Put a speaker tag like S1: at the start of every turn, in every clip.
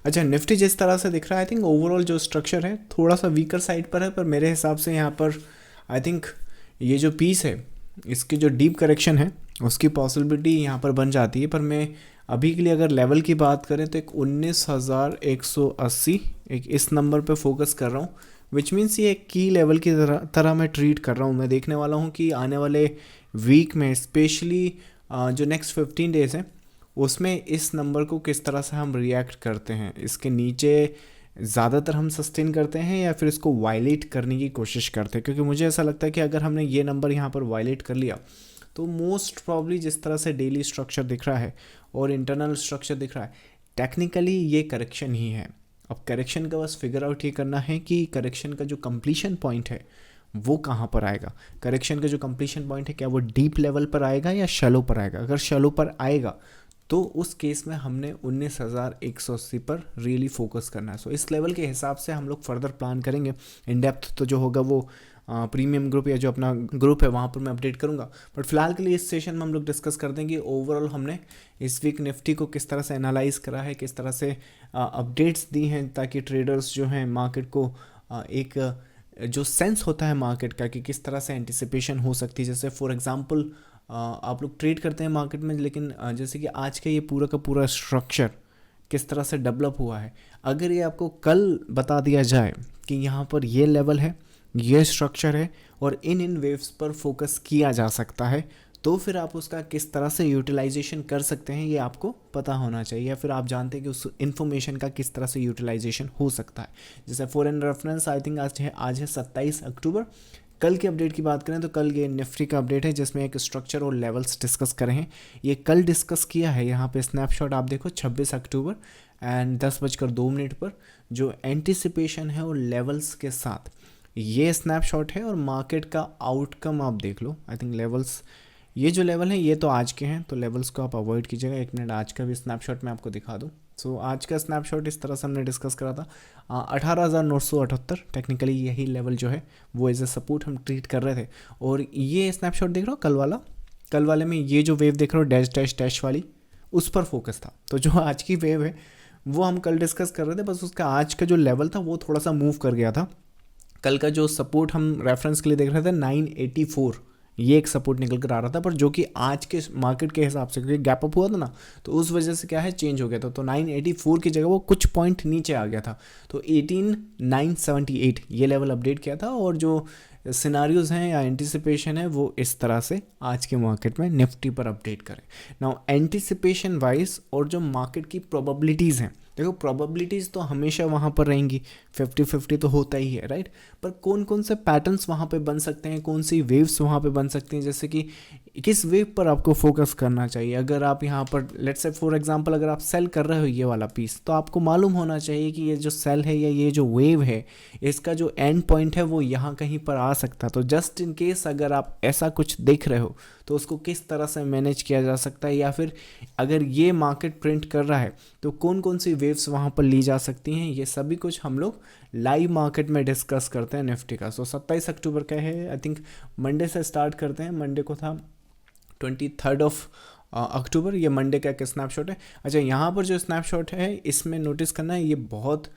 S1: अच्छा, निफ्टी जिस तरह से दिख रहा है आई थिंक ओवरऑल जो स्ट्रक्चर है थोड़ा सा वीकर साइड पर है, पर मेरे हिसाब से यहाँ पर आई थिंक ये जो पीस है इसकी जो डीप करेक्शन है उसकी पॉसिबिलिटी यहाँ पर बन जाती है। पर मैं अभी के लिए अगर लेवल की बात करें तो एक 19,180 एक इस नंबर पे फोकस कर रहा हूँ, विच मीन्स ये एक की लेवल की तरह मैं ट्रीट कर रहा हूँ। मैं देखने वाला हूँ कि आने वाले वीक में स्पेशली जो नेक्स्ट 15 डेज़ हैं उसमें इस नंबर को किस तरह से हम रिएक्ट करते हैं, इसके नीचे ज़्यादातर हम सस्टेन करते हैं या फिर इसको वायलेट करने की कोशिश करते हैं। क्योंकि मुझे ऐसा लगता है कि अगर हमने ये नंबर यहाँ पर वायलेट कर लिया तो मोस्ट प्रॉब्ली जिस तरह से डेली स्ट्रक्चर दिख रहा है और इंटरनल स्ट्रक्चर दिख रहा है टेक्निकली ये करेक्शन ही है। अब करेक्शन का बस फिगर आउट ये करना है कि करेक्शन का जो कंप्लीशन पॉइंट है वो कहाँ पर आएगा। करेक्शन का जो कंप्लीशन पॉइंट है क्या वो डीप लेवल पर आएगा या शैलो पर आएगा। अगर शैलो पर आएगा तो उस केस में हमने 19,180 पर रियली फोकस करना है। सो इस लेवल के हिसाब से हम लोग फर्दर प्लान करेंगे। इन डेप्थ तो जो होगा वो प्रीमियम ग्रुप या जो अपना ग्रुप है वहाँ पर मैं अपडेट करूँगा। बट फिलहाल के लिए इस सेशन में हम लोग डिस्कस कर देंगे ओवरऑल हमने इस वीक निफ्टी को किस तरह से एनालाइज करा है, किस तरह से अपडेट्स दी हैं, ताकि ट्रेडर्स जो हैं मार्केट को एक जो सेंस होता है मार्केट का कि किस तरह से एंटिसिपेशन हो सकती है। जैसे फॉर एग्जांपल आप लोग ट्रेड करते हैं मार्केट में, लेकिन जैसे कि आज का ये पूरा का पूरा स्ट्रक्चर किस तरह से डेवलप हुआ है, अगर ये आपको कल बता दिया जाए कि यहाँ पर ये लेवल है, ये स्ट्रक्चर है और इन वेव्स पर फोकस किया जा सकता है, तो फिर आप उसका किस तरह से यूटिलाइजेशन कर सकते हैं ये आपको पता होना चाहिए, या फिर आप जानते हैं कि उस इन्फॉर्मेशन का किस तरह से यूटिलाइजेशन हो सकता है। जैसे for an reference I think आज है 27 अक्टूबर। कल के अपडेट की बात करें तो कल ये निफ्टी का अपडेट है जिसमें एक स्ट्रक्चर और लेवल्स डिस्कस करें हैं। ये कल डिस्कस किया है। यहाँ पे स्नैपशॉट आप देखो 26 अक्टूबर एंड 10:02 पर जो एंटिसिपेशन है और लेवल्स के साथ ये स्नैपशॉट है, और मार्केट का आउटकम आप देख लो। आई थिंक लेवल्स ये जो लेवल हैं ये तो आज के हैं, तो लेवल्स को आप अवॉइड कीजिएगा। एक मिनट आज का भी स्नैपशॉट मैं आपको दिखा दूँ। सो आज का स्नैपशॉट इस तरह से हमने डिस्कस करा था 18,978। टेक्निकली यही लेवल जो है वो एज ए सपोर्ट हम ट्रीट कर रहे थे। और ये स्नैपशॉट देख रहे हो कल वाले में ये जो वेव देख रहे हो डैश डैश डैश वाली, उस पर फोकस था। तो जो आज की वेव है वो हम कल डिस्कस कर रहे थे, बस उसका आज का जो लेवल था वो थोड़ा सा मूव कर गया था। कल का जो सपोर्ट हम रेफरेंस के लिए देख रहे थे 984, ये एक सपोर्ट निकल कर आ रहा था, पर जो कि आज के मार्केट के हिसाब से क्योंकि गैप अप हुआ था ना, तो उस वजह से क्या है चेंज हो गया था। तो 984 की जगह वो कुछ पॉइंट नीचे आ गया था, तो 18,978 ये लेवल अपडेट किया था। और जो सिनारियोज हैं या एंटिसिपेशन है वो इस तरह से आज के मार्केट में निफ्टी पर अपडेट करें। नाउ एंटिसिपेशन वाइज और जो मार्केट की प्रोबेबिलिटीज़ हैं, देखो प्रोबेबिलिटीज़ तो हमेशा वहाँ पर रहेंगी, 50-50 तो होता ही है राइट। पर कौन कौन से पैटर्न्स वहाँ पे बन सकते हैं, कौन सी वेव्स वहाँ पे बन सकती हैं, जैसे कि किस वेव पर आपको फोकस करना चाहिए। अगर आप यहाँ पर लेट्स से फॉर एग्जांपल अगर आप सेल कर रहे हो ये वाला पीस, तो आपको मालूम होना चाहिए कि ये जो सेल है या ये जो वेव है इसका जो एंड पॉइंट है वो यहाँ कहीं पर आ सकता है। तो जस्ट इन केस अगर आप ऐसा कुछ देख रहे हो तो उसको किस तरह से मैनेज किया जा सकता है, या फिर अगर ये मार्केट प्रिंट कर रहा है तो कौन कौन सी वेव्स वहाँ पर ली जा सकती हैं, ये सभी कुछ हम लोग लाइव मार्केट में डिस्कस करते हैं निफ्टी का। सो 27 अक्टूबर का है, आई थिंक मंडे से स्टार्ट करते हैं। मंडे को था 23 अक्टूबर, ये मंडे का एक स्नैपशॉट है। अच्छा, यहाँ पर जो स्नैपशॉट है इसमें नोटिस करना है ये बहुत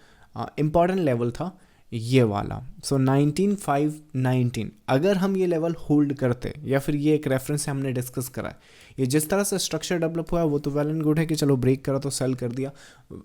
S1: इम्पॉर्टेंट लेवल था ये वाला। सो 19,519 अगर हम ये लेवल होल्ड करते, या फिर ये एक रेफरेंस से हमने डिस्कस करा है, ये जिस तरह से स्ट्रक्चर डेवलप हुआ है वो तो वेल एंड गुड है कि चलो ब्रेक करा तो सेल कर दिया,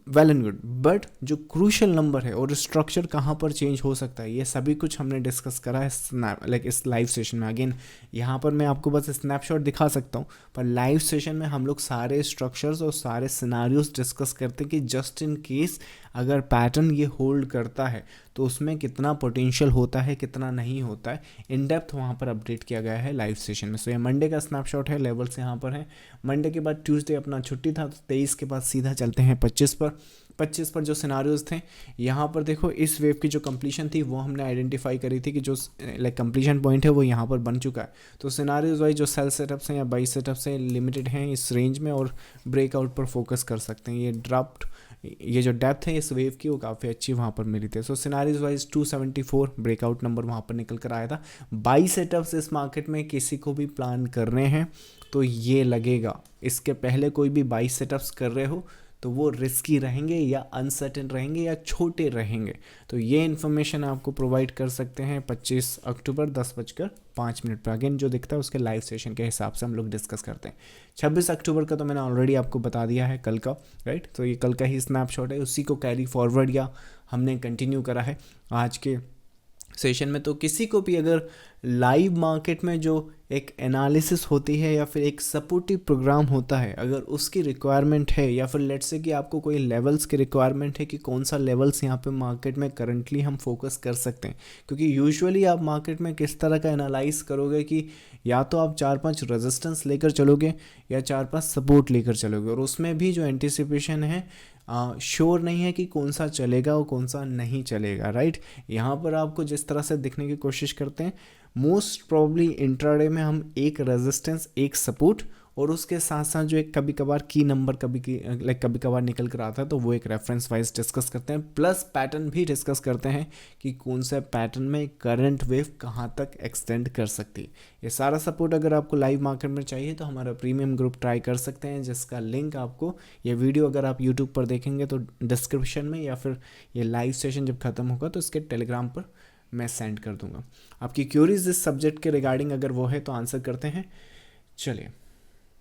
S1: वेल एंड गुड। बट जो क्रूशल नंबर है और स्ट्रक्चर कहाँ पर चेंज हो सकता है ये सभी कुछ हमने डिस्कस करा है इस लाइव सेशन में। अगेन यहाँ पर मैं आपको बस स्नैपशॉट दिखा सकता हूँ, पर लाइव सेशन में हम लोग सारे स्ट्रक्चर्स और सारे सिनारियोज डिस्कस करते हैं कि जस्ट इन केस अगर पैटर्न ये होल्ड करता है तो उसमें कितना पोटेंशियल होता है, कितना नहीं होता है, इन डेप्थ वहाँ पर अपडेट किया गया है लाइव सेशन में। सो ये मंडे का स्नैपशॉट है, लेवल्स यहाँ पर हैं। मंडे के बाद ट्यूसडे अपना छुट्टी था, तो 23 के बाद सीधा चलते हैं 25 पर। 25 पर जो सिनारियोज थे यहाँ पर देखो, इस वेव की जो कंप्लीशन थी वो हमने आइडेंटिफाई करी थी कि जो कंप्लीशन पॉइंट है वो यहाँ पर बन चुका है। तो सिनारियोज वाइज जो सेल सेटअप्स हैं या बाई सेटअप्स हैं लिमिटेड हैं इस रेंज में, और ब्रेकआउट पर फोकस कर सकते हैं। ये ड्रॉप्ड ये जो डेप्थ है इस वेव की वो काफ़ी अच्छी वहाँ पर मिली थी। सो सिनारीज वाइज 274 ब्रेकआउट नंबर वहाँ पर निकल कर आया था। बाई सेटअप्स इस मार्केट में किसी को भी प्लान कर रहे हैं तो ये लगेगा, इसके पहले कोई भी बाई सेटअप्स कर रहे हो तो वो रिस्की रहेंगे या अनसर्टेन रहेंगे या छोटे रहेंगे। तो ये इन्फॉर्मेशन आपको प्रोवाइड कर सकते हैं 25 अक्टूबर 10:05 पर। अगेन जो दिखता है उसके लाइव सेशन के हिसाब से हम लोग डिस्कस करते हैं। 26 अक्टूबर का तो मैंने ऑलरेडी आपको बता दिया है, कल का, राइट। तो ये कल का ही स्नैपशॉट है, उसी को कैरी फॉरवर्ड या हमने कंटिन्यू करा है आज के सेशन में। तो किसी को भी अगर लाइव मार्केट में जो एक एनालिसिस होती है या फिर एक सपोर्टिव प्रोग्राम होता है, अगर उसकी रिक्वायरमेंट है, या फिर लेट्स से कि आपको कोई लेवल्स की रिक्वायरमेंट है कि कौन सा लेवल्स यहाँ पे मार्केट में करंटली हम फोकस कर सकते हैं, क्योंकि यूजुअली आप मार्केट में किस तरह का एनालाइज करोगे कि या तो आप 4-5 रेजिस्टेंस लेकर चलोगे या 4-5 सपोर्ट लेकर चलोगे, और उसमें भी जो एंटिसिपेशन है श्योर नहीं है कि कौन सा चलेगा और कौन सा नहीं चलेगा, राइट। यहाँ पर आपको जिस तरह से दिखने की कोशिश करते हैं, मोस्ट प्रॉब्ली इंट्राडे में हम एक रेजिस्टेंस, एक सपोर्ट, और उसके साथ साथ जो एक कभी कभार की नंबर कभी कभार निकल कर आता है, तो वो एक रेफरेंस वाइज डिस्कस करते हैं, प्लस पैटर्न भी डिस्कस करते हैं कि कौन सा पैटर्न में करंट वेव कहाँ तक एक्सटेंड कर सकती है। ये सारा सपोर्ट अगर आपको लाइव मार्केट में चाहिए तो हमारा प्रीमियम ग्रुप ट्राई कर सकते हैं, जिसका लिंक आपको, ये वीडियो अगर आप यूट्यूब पर देखेंगे तो डिस्क्रिप्शन में, या फिर ये लाइव सेशन जब खत्म होगा तो इसके टेलीग्राम पर मैं सेंड कर दूंगा। आपकी क्यूरीज इस सब्जेक्ट के रिगार्डिंग अगर वो है तो आंसर करते हैं। चलिए